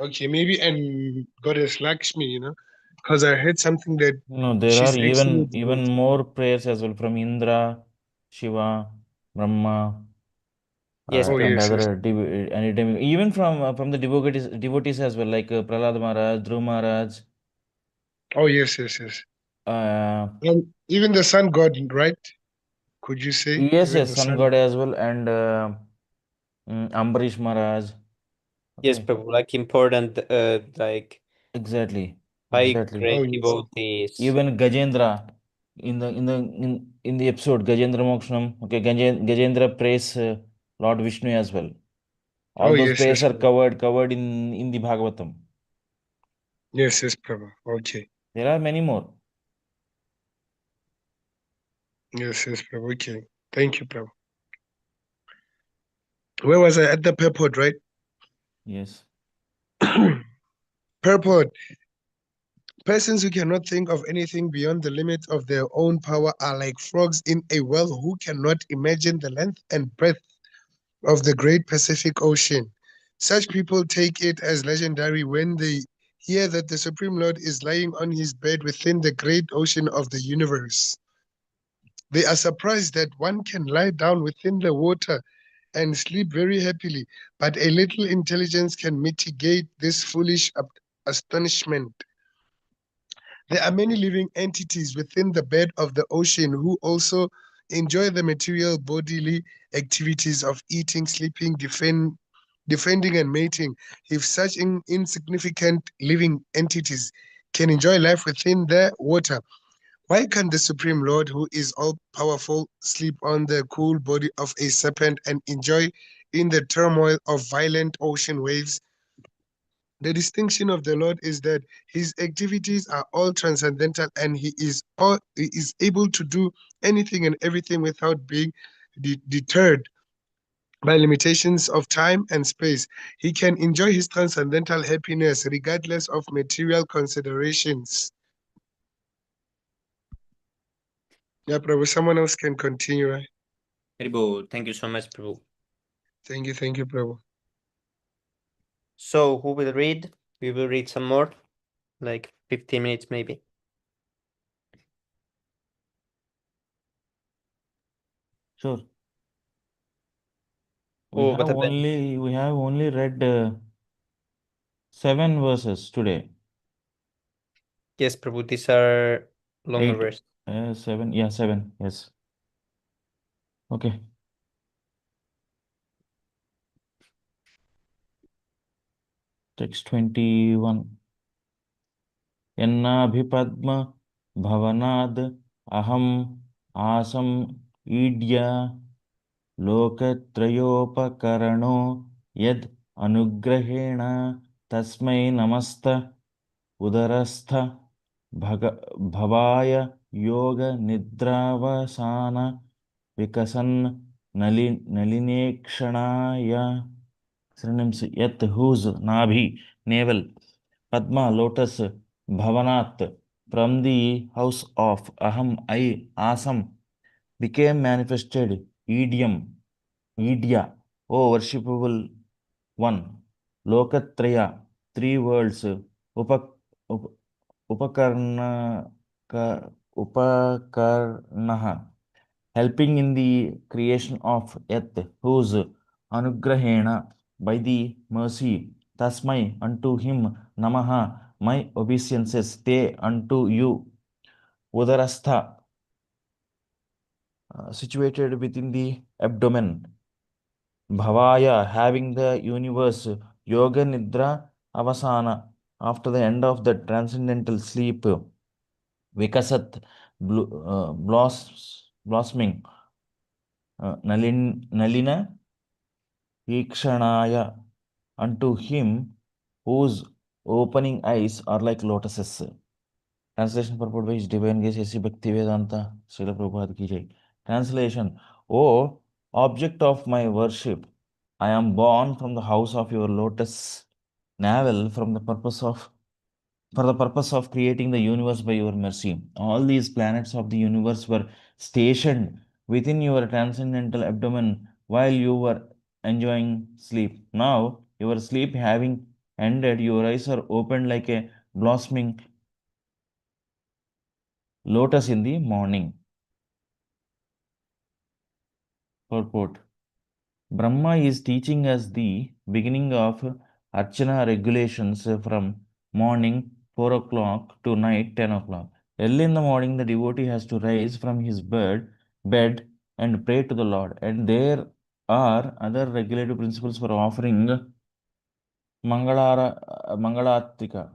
Okay, maybe, and Goddess Lakshmi, you know, because I heard something that No, there she's are excellent. even more prayers as well from Indra, Shiva, Brahma, Yes, Oh, and Prabhu. yes, yes. other even from the devotees as well, like Prahlad Maharaj, Dhruv Maharaj, Oh, yes, yes, yes. uh, And even the sun god, right? Could you say even yes, the Sun sun? God as well, and Ambarish Maharaj. Yes, Okay, Prabhu. Like important, like exactly, high exactly. Oh, great yes. devotees. Even Gajendra in the episode Gajendra Mokshanam. Okay, Gajendra prays Lord Vishnu as well. All Oh, those yes, prayers yes, are Prabhu. covered in the Bhagavatam. Yes, yes, Prabhu. Okay. There are many more. Yes, yes, Prabhu. Okay. Thank you, Prabhu. Where was I? At the purport, right? Yes. Purport. Persons who cannot think of anything beyond the limit of their own power are like frogs in a well who cannot imagine the length and breadth of the great Pacific Ocean. Such people take it as legendary when they hear that the Supreme Lord is lying on his bed within the great ocean of the universe. They are surprised that one can lie down within the water and sleep very happily, but a little intelligence can mitigate this foolish astonishment. There are many living entities within the bed of the ocean who also enjoy the material bodily activities of eating, sleeping, defending, and mating. If such insignificant living entities can enjoy life within the water, why can't the Supreme Lord, who is all powerful, sleep on the cool body of a serpent and enjoy in the turmoil of violent ocean waves? The distinction of the Lord is that his activities are all transcendental and he is able to do anything and everything without being deterred by limitations of time and space. He can enjoy his transcendental happiness regardless of material considerations. Yeah, Prabhu, someone else can continue, right? Prabhu, thank you so much, Prabhu. Thank you, Prabhu. So who will read? We will read some more, like 15 minutes maybe. Sure. Oh, but We have only read 7 verses today. yes, Prabhu, these are longer 8, verses. 7. Yeah, 7. Yes. Okay. Text 21. Yannabhipadma bhavanad aham asam idya लोकत्रयोपकरणो यद् अनुग्रहेण तस्मै नमस्त उदरस्थ भवाय योगनिद्रावसान विकसन् नलिनेक्षणाय synonyms yet whose nabhi navel padma lotus bhavanat from the house of aham I asam became manifested idiom idya o worshipable one lokatraya 3 worlds upak up, upakarna ka upakarnaha helping in the creation of earth whose anugrahena by the mercy tasmai unto him namaha my obeisances te unto you udarastha situated within the abdomen Bhavaya, having the universe, Yoga Nidra Avasana, after the end of the transcendental sleep, Vikasat, blossoming, Nalina Ikshanaya, unto him whose opening eyes are like lotuses. Translation purport by His Divine Grace A.C. Bhaktivedanta Srila Prabhupada Ki Jai. Translation: O object of my worship, I am born from the house of your lotus navel for the purpose of creating the universe by your mercy. All these planets of the universe were stationed within your transcendental abdomen while you were enjoying sleep. Now, your sleep having ended, your eyes are opened like a blossoming lotus in the morning. Purport: Brahma is teaching us the beginning of Archana regulations from morning 4 o'clock to night 10 o'clock. Early in the morning, the devotee has to rise from his bed and pray to the Lord. And there are other regulative principles for offering Mangalatika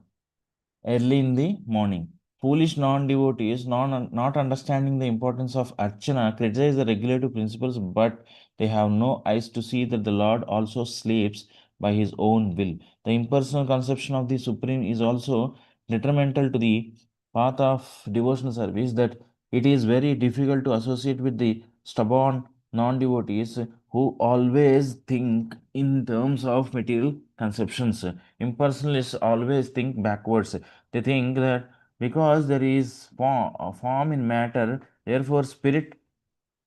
early in the morning. Foolish non-devotees, not understanding the importance of Archana, criticize the regulative principles, but they have no eyes to see that the Lord also sleeps by his own will. The impersonal conception of the Supreme is also detrimental to the path of devotional service, that it is very difficult to associate with the stubborn non-devotees who always think in terms of material conceptions. Impersonalists always think backwards. They think that because there is form in matter, therefore spirit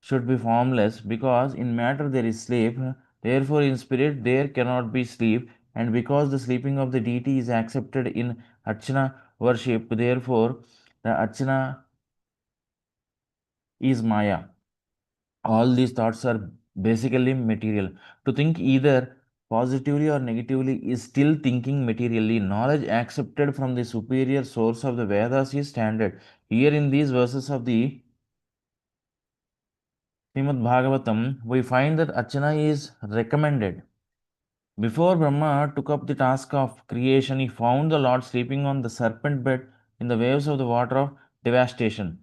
should be formless. Because in matter there is sleep, therefore in spirit there cannot be sleep. And because the sleeping of the deity is accepted in Archana worship, therefore the Archana is Maya. All these thoughts are basically material. To think either positively or negatively is still thinking materially. Knowledge accepted from the superior source of the Vedas is standard. Here in these verses of the Śrīmad-Bhāgavatam, we find that Archana is recommended. Before Brahma took up the task of creation, he found the Lord sleeping on the serpent bed in the waves of the water of devastation.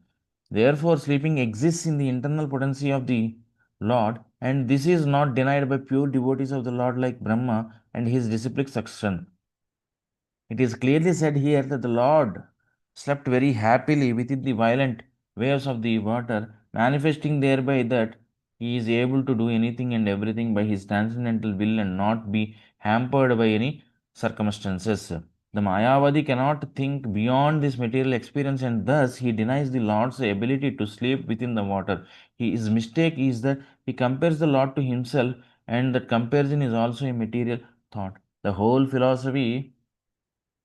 Therefore, sleeping exists in the internal potency of the Lord, and this is not denied by pure devotees of the Lord like Brahma and his disciplic succession. It is clearly said here that the Lord slept very happily within the violent waves of the water, manifesting thereby that he is able to do anything and everything by his transcendental will and not be hampered by any circumstances. The Mayavadi cannot think beyond this material experience, and thus he denies the Lord's ability to sleep within the water. His mistake is that he compares the Lord to himself, and that comparison is also a material thought. The whole philosophy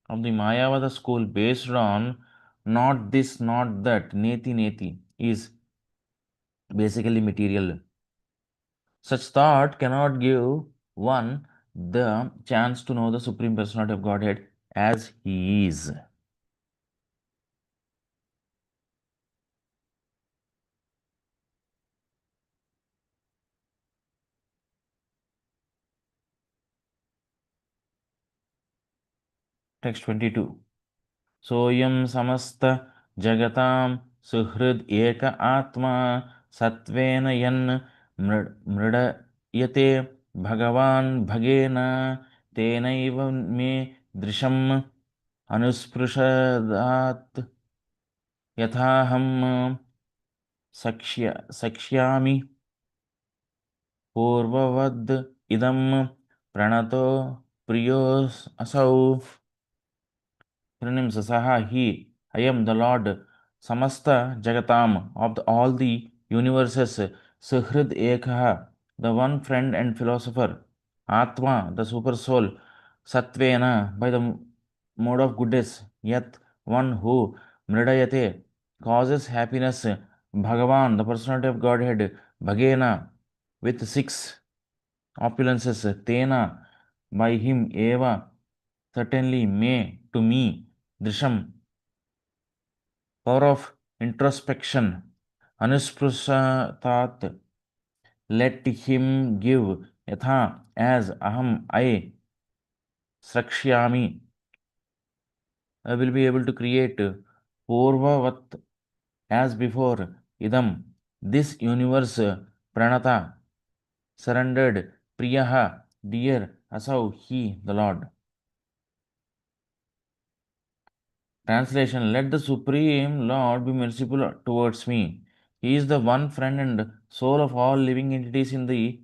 of the Mayavada school, based on not this, not that, neti neti, is basically material. Such thought cannot give one the chance to know the Supreme Personality of Godhead as he is. Text 22. Soyam samasta jagatam suhrid eka atma satvena yan mridayate bhagavan bhagena tenaiva me drisham अनुस्पृशदात् यथाहं सक्ष्यामि पूर्ववद् इदं प्रणतो प्रियोऽसौ. Synonyms: Saha, he, I am the Lord, Samasta Jagatam, of all the universes, Suhrid Ekaha, the one friend and philosopher, Atma, the super soul, Satvena, by the mode of goodness, Yat, one who, Mridayate, causes happiness, Bhagavan, the personality of Godhead, Bhagena, with 6 opulences, Tena, by him, Eva, certainly, me, to me, Drisham, power of introspection, Anusprusatat, let him give yatha, as aham, I, srakshyami, I will be able to create purvavat, as before, idam, this universe, pranata, surrendered, priyaha, dear, asau, he, the Lord. Translation: Let the Supreme Lord be merciful towards me. He is the one friend and soul of all living entities in the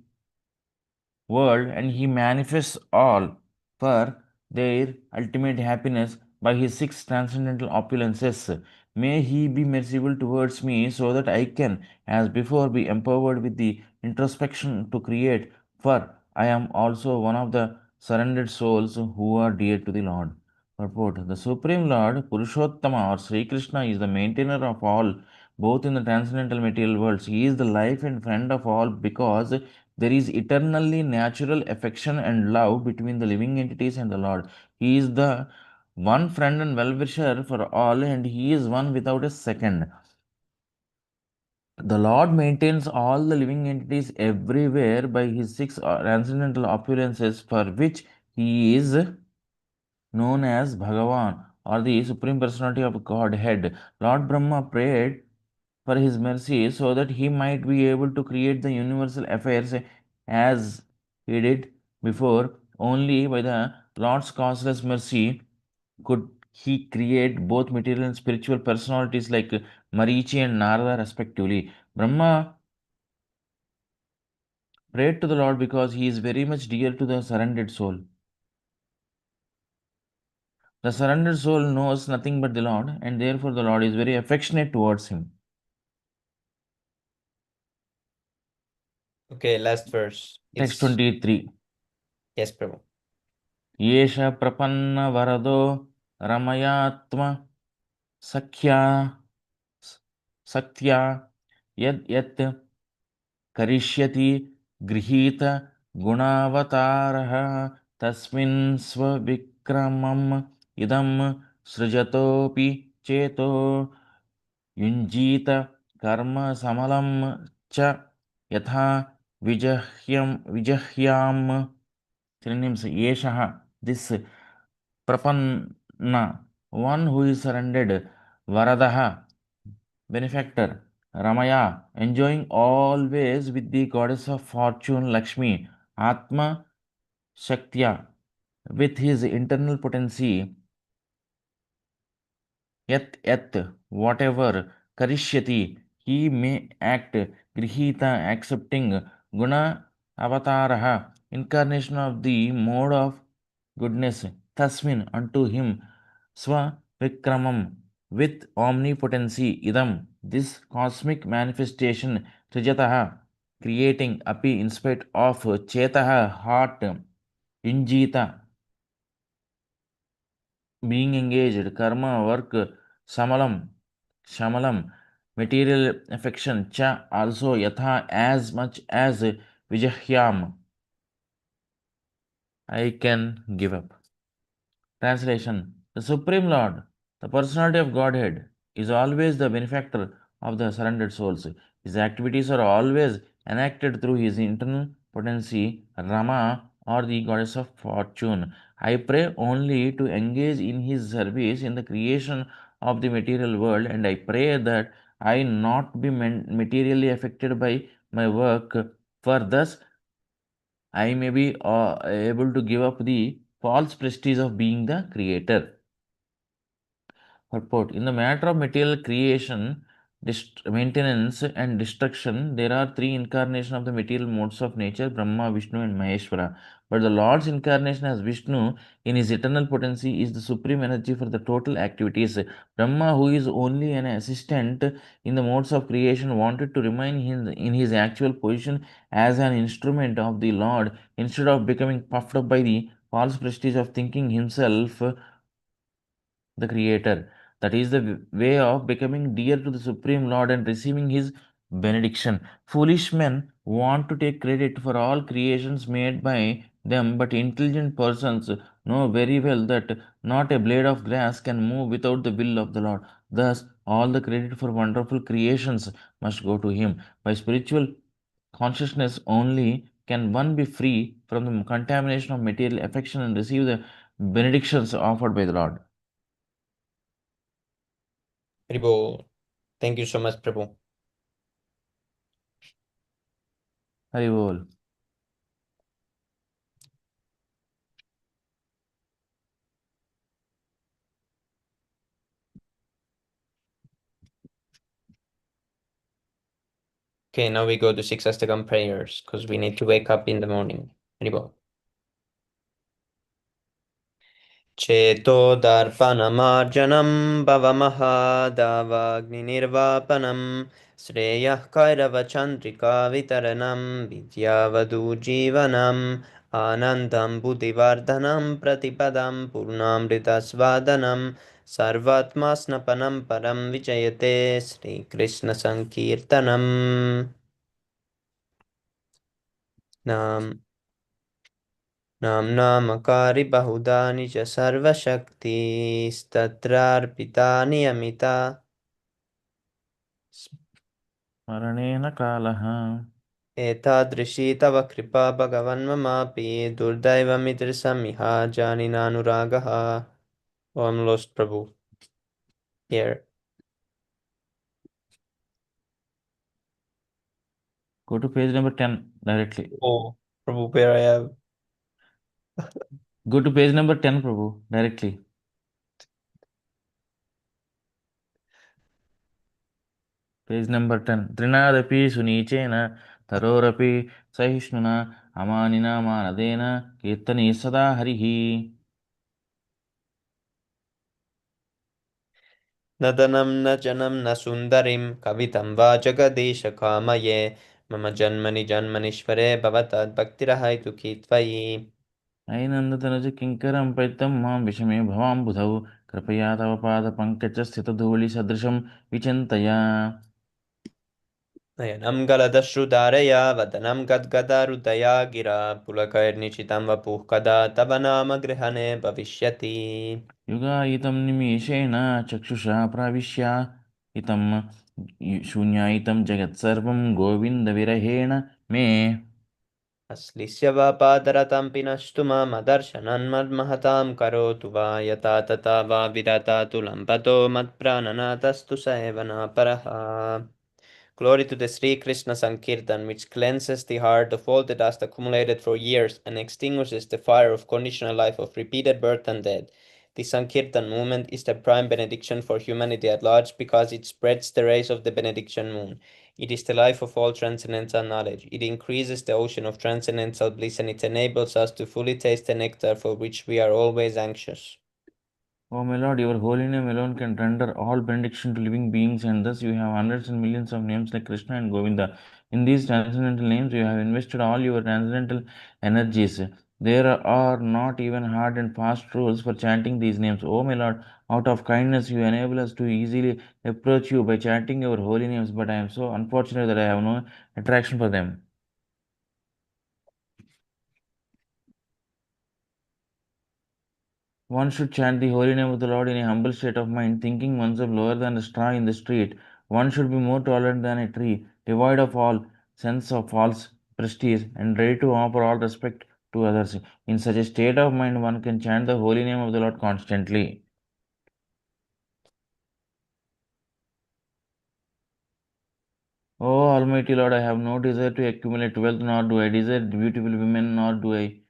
world, and he manifests all for their ultimate happiness by his six transcendental opulences. May he be merciful towards me so that I can, as before, be empowered with the introspection to create, for I am also one of the surrendered souls who are dear to the Lord. Purport: The Supreme Lord, Purushottama or Sri Krishna, is the maintainer of all, both in the transcendental material worlds. He is the life and friend of all because there is eternally natural affection and love between the living entities and the Lord. He is the one friend and well-wisher for all, and He is one without a second. The Lord maintains all the living entities everywhere by His six transcendental opulences, for which He is known as Bhagavan, or the Supreme Personality of Godhead. Lord Brahma prayed for his mercy so that he might be able to create the universal affairs as he did before. Only by the Lord's causeless mercy could he create both material and spiritual personalities like Marichi and Narada, respectively. Brahma prayed to the Lord because he is very much dear to the surrendered soul. The surrendered soul knows nothing but the Lord, and therefore the Lord is very affectionate towards him. Okay, last verse. Text 23. Yes, Prabhu. Yesha prapanna varado ramayatma sakhya saktya yad yat karishyati grihita gunavatarah tasmin svavikramam idam srijatopi cheto yunjita karma samalam cha yatha vijahyam. Synonyms: Yeshaha, this, Prapanna, one who is surrendered, Varadaha, benefactor, Ramaya, enjoying always with the goddess of fortune Lakshmi, Atma Shaktya, with his internal potency, yat, whatever, Karishyati, he may act, Grihita, accepting, Guna Avataraha, incarnation of the mode of goodness, Tasmin, unto him, Swa Vikramam, with omnipotency, Idam, this cosmic manifestation, Trijataha, creating, Api, in spite of, Chetaha, heart, Injita, being engaged, karma, work, shamalam, material affection, cha, also, yatha, as much as, vijahyam, I can give up. Translation: The Supreme Lord, the personality of Godhead, is always the benefactor of the surrendered souls. His activities are always enacted through his internal potency, Rama, or the goddess of fortune. I pray only to engage in his service in the creation of the material world, and I pray that I not be materially affected by my work, for thus I may be able to give up the false prestige of being the creator. Purport: In the matter of material creation, maintenance, and destruction, there are three incarnations of the material modes of nature: Brahma, Vishnu, and Maheshwara. But the Lord's incarnation as Vishnu in his eternal potency is the supreme energy for the total activities. Brahma, who is only an assistant in the modes of creation, wanted to remain in his actual position as an instrument of the Lord instead of becoming puffed up by the false prestige of thinking himself the Creator. That is the way of becoming dear to the Supreme Lord and receiving His benediction. Foolish men want to take credit for all creations made by them, but intelligent persons know very well that not a blade of grass can move without the will of the Lord. Thus, all the credit for wonderful creations must go to Him. By spiritual consciousness only, can one be free from the contamination of material affection and receive the benedictions offered by the Lord? Prabhu, thank you so much, Prabhu. Hari Bol. Okay, now we go to 6 Astakam prayers because we need to wake up in the morning. Haribol. चेतोदर्पणमार्जनं भवमहादावाग्निर्वापनं श्रेयः कैरवचन्द्रिकावितरणं विद्यावधूजीवनम् आनन्दं बुद्धिवर्धनं प्रतिपदं पूर्णामृतस्वादनं सर्वात्मास्नपनं परं विजयते श्रीकृष्णसङ्कीर्तनम् नाम्नामकारि बहुधा निज सर्वशक्तिस्तत्रार्पिता नियमिता स्मरणेन कालः एतादृशी तव कृपा भगवन् ममापि दुर्दैवमिदृशमिह जानिनानुरागः. Oh, I'm lost, Prabhu. Here. Go to page number 10 directly. Oh, Prabhu, where I have. Go to page number 10, Prabhu, directly. Page number 10. Trinadapi sunicena tarorapi sahishnuna amanina manadena kirtani sada harihi. न धनं न जनं न सुन्दरीं कवितं वा जगदीशकामये मम जन्मनि जन्मनीश्वरे भवतद्भक्तिरहैतुकी त्वयि. ऐनन्दतनुज किङ्करं पैतं मां विषमे भवाम्बुधौ कृपया तव पादपङ्कजस्थितधूलिसदृशं विचिन्तय. नयनं गलदश्रुधारया वदनं गद्गदहृदया गिरा पुलकैर्निशितं वपुः कदा तव नाम गृहणे भविष्यति. युगायितं निमेषेण चक्षुषा प्राविश्य इतं शून्यायितं जगत्सर्वं गोविन्दविरहेण मे. अश्लिष्य वा पादरतं पिनष्टु मदर्शनन्मन्महतां करोतु वा यथा तथा वा विदता तुलम्बतो मत्प्राणनाथस्तु स एव नापरः. Glory to the Sri Krishna Sankirtan, which cleanses the heart of all the dust accumulated for years and extinguishes the fire of conditional life of repeated birth and death. The Sankirtan movement is the prime benediction for humanity at large because it spreads the rays of the benediction moon. It is the life of all transcendental knowledge. It increases the ocean of transcendental bliss and it enables us to fully taste the nectar for which we are always anxious. O my Lord, your holy name alone can render all benediction to living beings, and thus you have hundreds and millions of names like Krishna and Govinda. In these transcendental names, you have invested all your transcendental energies. There are not even hard and fast rules for chanting these names. O my Lord, out of kindness, you enable us to easily approach you by chanting your holy names, but I am so unfortunate that I have no attraction for them. One should chant the holy name of the Lord in a humble state of mind, thinking oneself lower than a straw in the street. One should be more tolerant than a tree, devoid of all sense of false prestige, and ready to offer all respect to others. In such a state of mind, one can chant the holy name of the Lord constantly. Oh, Almighty Lord, I have no desire to accumulate wealth, nor do I desire beautiful women, nor do I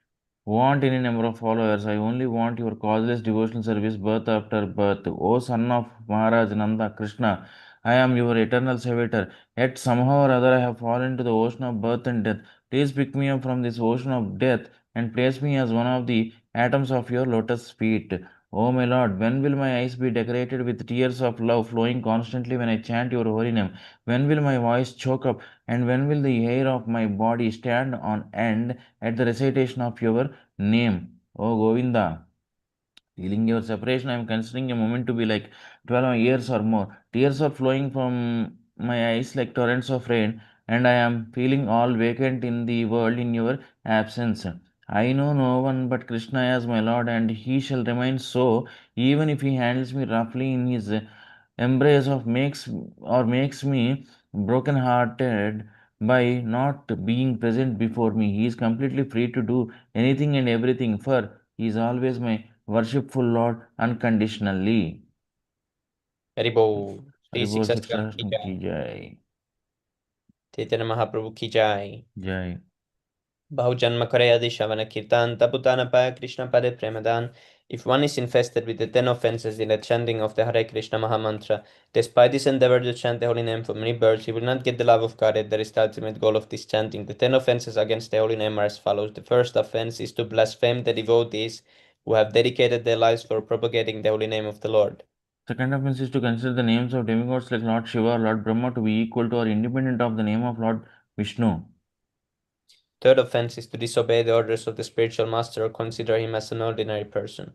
want any number of followers. I only want your causeless devotional service birth after birth. O son of Maharaj Nanda Krishna, I am your eternal servitor. Yet somehow or other I have fallen into the ocean of birth and death. Please pick me up from this ocean of death and place me as one of the atoms of your lotus feet. O my Lord, when will my eyes be decorated with tears of love flowing constantly when I chant your holy name? When will my voice choke up? And when will the hair of my body stand on end at the recitation of your name? O Govinda, feeling your separation, I am considering a moment to be like 12 years or more. Tears are flowing from my eyes like torrents of rain, and I am feeling all vacant in the world in your absence. I know no one but Krishna as my Lord, and he shall remain so, even if he handles me roughly in his embrace of makes me broken hearted. by not being present before me. He is completely free to do anything and everything, for he is always my worshipful Lord unconditionally. Haribol. Shri Haribol Sixastam ki Sixastam jai. ki jai. Chaitanya Mahaprabhu ki jai. Jai. Bhahujanma Karayadi Shavana Kirtan Taputana Paya Krishna Pade Premadan. If one is infested with the 10 offenses in the chanting of the Hare Krishna Mahamantra, despite his endeavor to chant the holy name for many births, he will not get the love of God. That is the ultimate goal of this chanting. The 10 offenses against the holy name are as follows. The first offense is to blaspheme the devotees who have dedicated their lives for propagating the holy name of the Lord. Second offense is to consider the names of demigods like Lord Shiva or Lord Brahma to be equal to or independent of the name of Lord Vishnu. Third offense is to disobey the orders of the spiritual master or consider him as an ordinary person.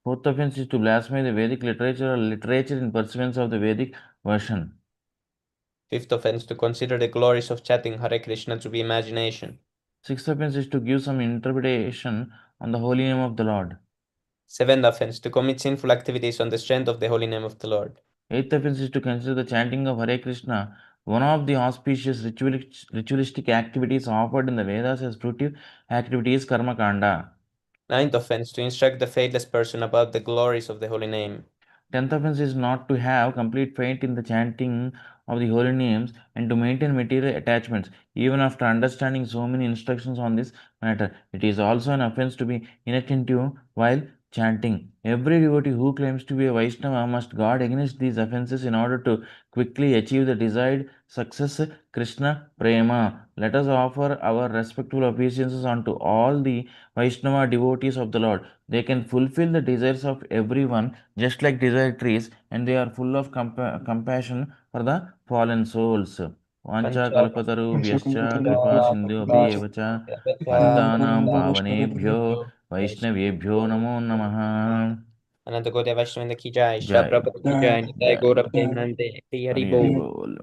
Fourth offense is to blaspheme the Vedic literature or literature in pursuance of the Vedic version. Fifth offense to consider the glories of chanting Hare Krishna to be imagination. Sixth offense is to give some interpretation on the holy name of the Lord. Seventh offense to commit sinful activities on the strength of the holy name of the Lord. Eighth offense is to consider the chanting of Hare Krishna one of the auspicious ritualistic activities offered in the Vedas as fruitive activities Karma Kanda. Ninth offense to instruct the faithless person about the glories of the holy name. Tenth offense is not to have complete faith in the chanting of the holy names and to maintain material attachments. Even after understanding so many instructions on this matter, it is also an offense to be inattentive while chanting. Every devotee who claims to be a Vaishnava must guard against these offenses in order to quickly achieve the desired success, Krishna Prema. Let us offer our respectful obeisances unto all the Vaishnava devotees of the Lord. They can fulfill the desires of everyone just like desire trees, and they are full of compassion for the fallen souls. Vancha kalpataru vyascha kripa sindhu abhyevacha patitanam pavanebhyo vaishnavebhyo namo namaha. Ananta Gaudiya Vaishnava ki jai, Shri Jai. Prabhupada ki jai, Nitai Jai. Gaura Premanande, Hari Hari Hari Bol. Bol.